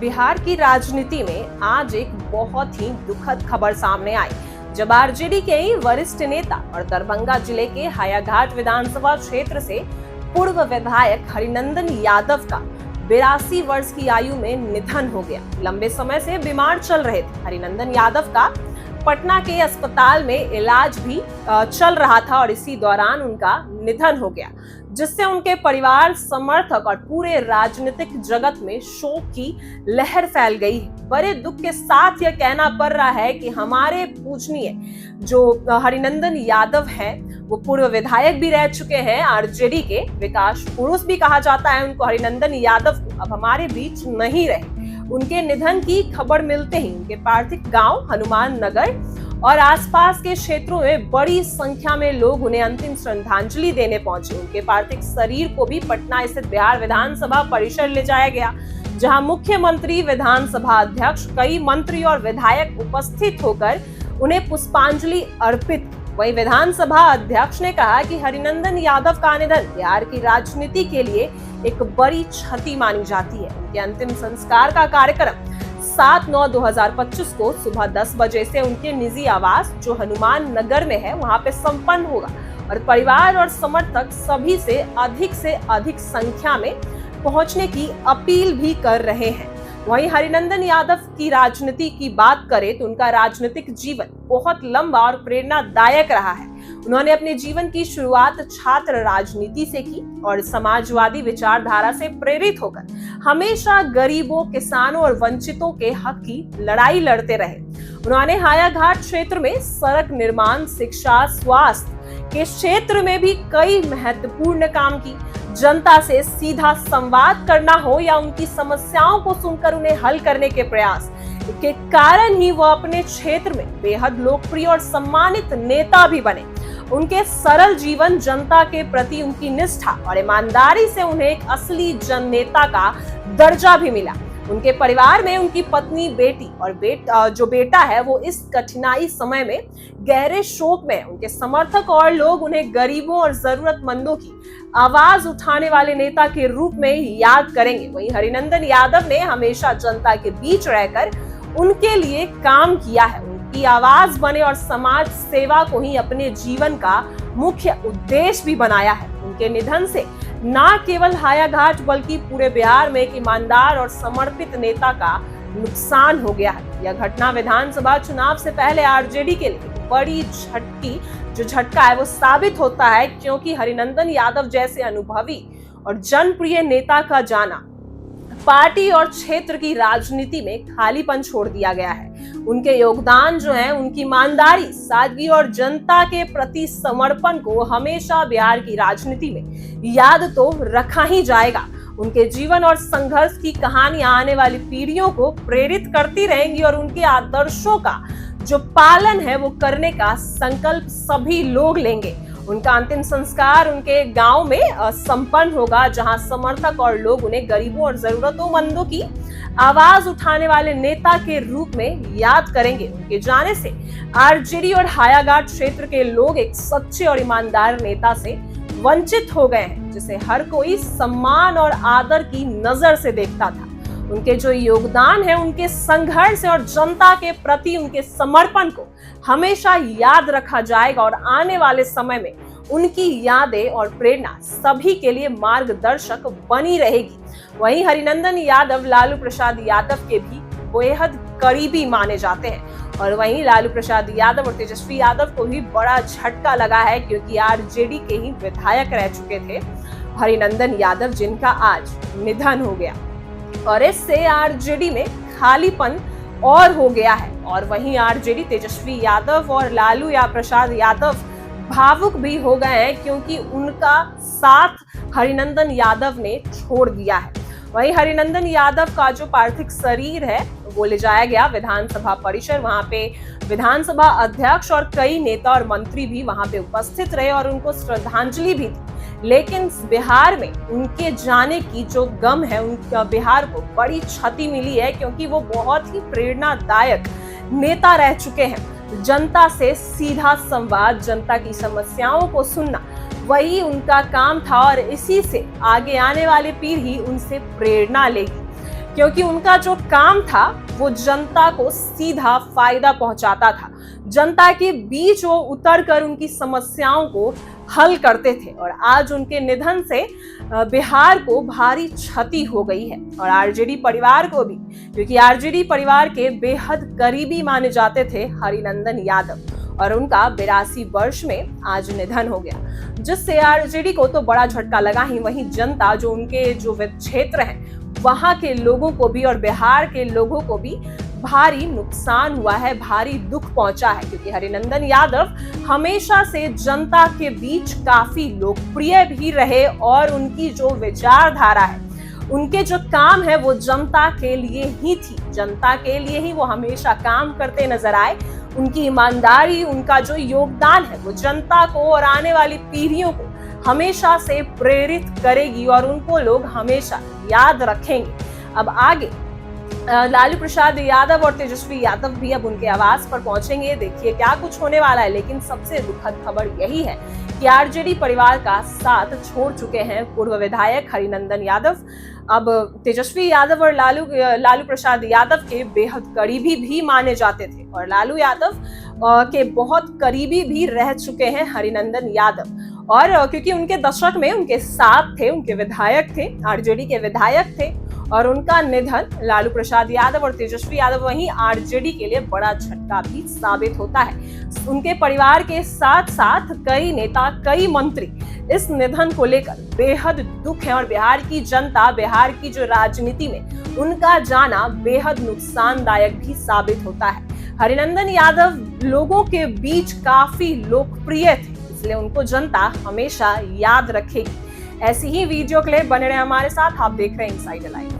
बिहार की राजनीति में आज एक बहुत ही दुखद खबर सामने आई, जब आरजेडी के ही वरिष्ठ नेता और दरभंगा जिले के हायाघाट विधानसभा क्षेत्र से पूर्व विधायक हरिनंदन यादव का 82 वर्ष की आयु में निधन हो गया। लंबे समय से बीमार चल रहे थे हरिनंदन यादव का पटना के अस्पताल में इलाज भी चल रहा था और इसी दौरान उनका निधन हो गया, जिससे उनके परिवार, समर्थक और पूरे राजनीतिक जगत में शोक की लहर फैल गई है। बड़े दुख के साथ यह कहना पड़ रहा है कि हमारे पूजनीय जो हरिनंदन यादव हैं, वो पूर्व विधायक भी रह चुके हैं, आरजेडी के विकास पुरुष भी कहा जाता है उनको। हरिनंदन यादव अब हमारे बीच नहीं रहे। उनके निधन की खबर मिलते ही उनके पार्थिव गांव हनुमान नगर और आसपास के क्षेत्रों में बड़ी संख्या में लोग उन्हें अंतिम श्रद्धांजलि देने पहुंचे। उनके पार्थिव शरीर को भी पटना स्थित बिहार विधानसभा परिसर ले जाया गया, जहां मुख्यमंत्री, विधानसभा अध्यक्ष, कई मंत्री और विधायक उपस्थित होकर उन्हें पुष्पांजलि अर्पित। वहीं विधानसभा अध्यक्ष ने कहा कि हरिनंदन यादव का निधन बिहार की राजनीति के लिए एक बड़ी क्षति मानी जाती है। उनके अंतिम संस्कार का कार्यक्रम 7/9/2025 को सुबह 10 बजे से उनके निजी आवास जो हनुमान नगर में है वहां पे संपन्न होगा और परिवार और समर्थक सभी से अधिक संख्या में पहुंचने की अपील भी कर रहे हैं। वहीं हरिनंदन यादव की राजनीति की बात करें तो उनका राजनीतिक जीवन बहुत लंबा और प्रेरणादायक रहा है। उन्होंने अपने जीवन की शुरुआत छात्र राजनीति से की और समाजवादी विचारधारा से प्रेरित होकर हमेशा गरीबों, किसानों और वंचितों के हक की लड़ाई लड़ते रहे। उन्होंने हायाघाट क्षेत्र में सड़क निर्माण, शिक्षा, स्वास्थ्य के क्षेत्र में भी कई महत्वपूर्ण काम की। जनता से सीधा संवाद करना हो या उनकी समस्याओं को सुनकर उन्हें हल करने के प्रयास के कारण ही वह अपने क्षेत्र में बेहद लोकप्रिय और सम्मानित नेता भी बने। उनके सरल जीवन, जनता के प्रति उनकी निष्ठा और ईमानदारी से उन्हें एक असली जननेता का दर्जा भी मिला। उनके परिवार में उनकी पत्नी, बेटी और जो बेटा है वो इस कठिनाई समय में गहरे शोक में। उनके समर्थक और लोग उन्हें गरीबों और जरूरतमंदों की आवाज उठाने वाले नेता के रूप में याद करेंगे। वहीं हरिनंदन यादव ने हमेशा जनता के बीच रहकर उनके लिए काम किया है, उनकी आवाज बने और समाज सेवा को ही अपने जीवन का मुख्य उद्देश्य भी बनाया है। उनके निधन से न केवल हायाघाट बल्कि पूरे बिहार में एक ईमानदार और समर्पित नेता का नुकसान हो गया है। यह घटना विधानसभा चुनाव से पहले आरजेडी के लिए बड़ी झटका है वो साबित होता है, क्योंकि हरिनंदन यादव जैसे अनुभवी और जनप्रिय नेता का जाना पार्टी और क्षेत्र की राजनीति में खालीपन छोड़ दिया गया है। उनके योगदान जो है, उनकी ईमानदारी, सादगी और जनता के प्रति समर्पण को हमेशा बिहार की राजनीति में याद तो रखा ही जाएगा। उनके जीवन और संघर्ष की कहानियां आने वाली पीढ़ियों को प्रेरित करती रहेंगी और उनके आदर्शों का जो पालन है वो करने का संकल्प सभी लोग लेंगे। उनका अंतिम संस्कार उनके गांव में संपन्न होगा, जहां समर्थक और लोग उन्हें गरीबों और जरूरतमंदों की आवाज उठाने वाले नेता के रूप में याद करेंगे। उनके जाने से आरजेडी और हायाघाट क्षेत्र के लोग एक सच्चे और ईमानदार नेता से वंचित हो गए हैं, जिसे हर कोई सम्मान और आदर की नजर से देखता था। उनके जो योगदान है, उनके संघर्ष और जनता के प्रति उनके समर्पण को हमेशा याद रखा जाएगा और आने वाले समय में उनकी यादें और प्रेरणा सभी के लिए मार्गदर्शक बनी रहेगी। वहीं हरिनंदन यादव लालू प्रसाद यादव के भी बेहद करीबी माने जाते हैं और वहीं लालू प्रसाद यादव और तेजस्वी यादव को भी बड़ा झटका लगा है, क्योंकि आरजेडी के ही विधायक रह चुके थे हरिनंदन यादव, जिनका आज निधन हो गया और इससे आरजेडी में खालीपन और हो गया है। और वहीं आरजेडी तेजस्वी यादव और लालू या प्रसाद यादव भावुक भी हो गए हैं, क्योंकि उनका साथ हरिनंदन यादव ने छोड़ दिया है। वहीं हरिनंदन यादव का जो पार्थिव शरीर है वो ले जाया गया विधानसभा परिसर। वहां पे विधानसभा अध्यक्ष और कई नेता और मंत्री भी वहां पे उपस्थित रहे और उनको श्रद्धांजलि भी दी। लेकिन बिहार में उनके जाने की जो गम है, उनका बिहार को बड़ी क्षति मिली है, क्योंकि वो बहुत ही प्रेरणादायक नेता रह चुके हैं। जनता से सीधा संवाद, जनता की समस्याओं को सुनना, वही उनका काम था और इसी से आगे आने वाली पीढ़ी उनसे प्रेरणा लेगी। क्योंकि उनका जो काम था वो जनता को सीधा फायदा पहुंचाता था। जनता के बीच वो उतरकर उनकी समस्याओं को हल करते थे और आज उनके निधन से बिहार को भारी क्षति हो गई है और आरजेडी परिवार को भी, क्योंकि आरजेडी परिवार के बेहद करीबी माने जाते थे हरिनंदन यादव और उनका 82 वर्ष में आज निधन हो गया, जिससे आरजेडी को तो बड़ा झटका लगा ही, वहीं जनता जो उनके जो क्षेत्र है वहां के लोगों को भी और बिहार के लोगों को भी भारी नुकसान हुआ है, भारी दुख पहुंचा है, क्योंकि हरिनंदन यादव हमेशा से जनता के बीच काफी लोकप्रिय भी रहे और उनकी जो विचारधारा है, उनके जो काम है वो जनता के लिए ही थी, जनता के लिए ही वो हमेशा काम करते नजर आए। उनकी ईमानदारी, उनका जो योगदान है वो जनता को और आने वाली पीढ़ियों को हमेशा से प्रेरित करेगी और उनको लोग हमेशा याद रखेंगे। अब आगे लालू प्रसाद यादव और तेजस्वी यादव भी अब उनके आवास पर पहुंचेंगे, देखिए क्या कुछ होने वाला है। लेकिन सबसे दुखद खबर यही है कि आरजेडी परिवार का साथ छोड़ चुके हैं पूर्व विधायक हरिनंदन यादव। अब तेजस्वी यादव और लालू प्रसाद यादव के बेहद करीबी भी माने जाते थे और लालू यादव के बहुत करीबी भी रह चुके हैं हरिनंदन यादव, और क्योंकि उनके दशक में उनके साथ थे, उनके विधायक थे, आरजेडी के विधायक थे और उनका निधन लालू प्रसाद यादव और तेजस्वी यादव वहीं आरजेडी के लिए बड़ा झटका भी साबित होता है। उनके परिवार के साथ साथ कई नेता, कई मंत्री इस निधन को लेकर बेहद दुख है और बिहार की जनता, बिहार की जो राजनीति में उनका जाना बेहद नुकसानदायक भी साबित होता है। हरिनंदन यादव लोगों के बीच काफी लोकप्रिय थे, इसलिए उनको जनता हमेशा याद रखेगी। ऐसी ही वीडियो के लिए बने रहे हमारे साथ। आप देख रहे हैं इनसाइडर लाइव।